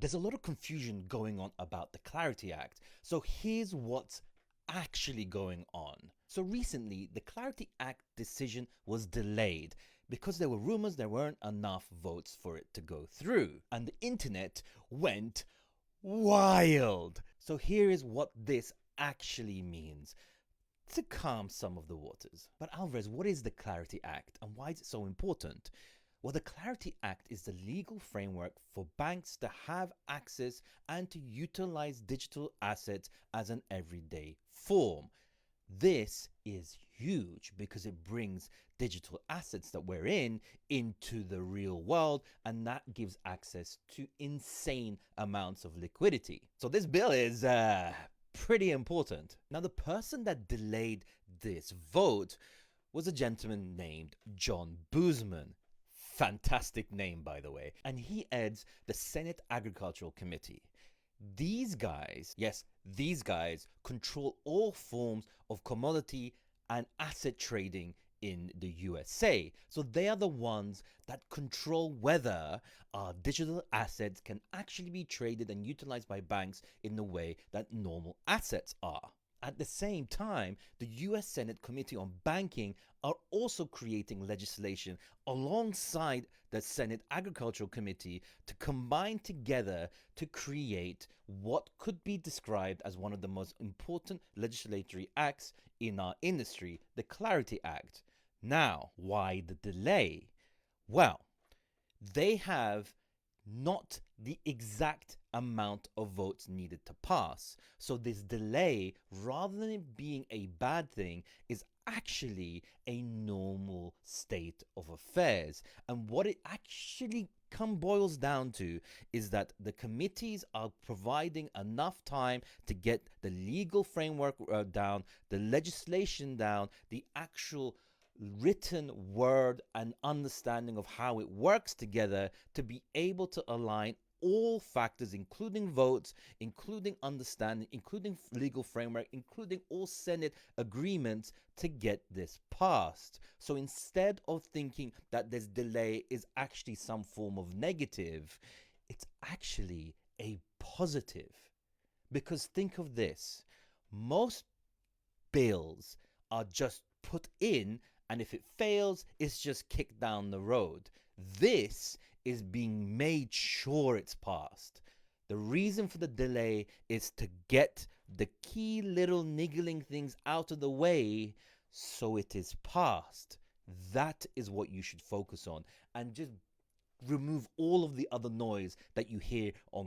There's a lot of confusion going on about the Clarity Act. So here's what's actually going on. So recently, the Clarity Act decision was delayed because there were rumors there weren't enough votes for it to go through. And the internet went wild. So here is what this actually means to calm some of the waters. But Alvarez, what is the Clarity Act and why is it so important? Well, the Clarity Act is the legal framework for banks to have access and to utilize digital assets as an everyday form. This is huge because it brings digital assets that we're in into the real world, and that gives access to insane amounts of liquidity. So this bill is pretty important. Now, the person that delayed this vote was a gentleman named John Boozman. Fantastic name, by the way. And he heads the Senate Agricultural Committee. These guys, yes, these guys control all forms of commodity and asset trading in the USA. So they are the ones that control whether our digital assets can actually be traded and utilized by banks in the way that normal assets are. At the same time, the US Senate Committee on Banking are also creating legislation alongside the Senate Agricultural Committee to combine together to create what could be described as one of the most important legislatory acts in our industry, the Clarity Act. Now, why the delay? Well, they have not the exact amount of votes needed to pass. So this delay, rather than it being a bad thing, is actually a normal state of affairs. And what it actually boils down to is that the committees are providing enough time to get the legal framework down, the legislation down, the actual written word and understanding of how it works together to be able to align all factors, including votes, including understanding, including legal framework, including all Senate agreements to get this passed. So instead of thinking that this delay is actually some form of negative, it's actually a positive. Because think of this, most bills are just put in, and if it fails, it's just kicked down the road. This is being made sure it's passed. The reason for the delay is to get the key little niggling things out of the way so it is passed. That is what you should focus on, and just remove all of the other noise that you hear on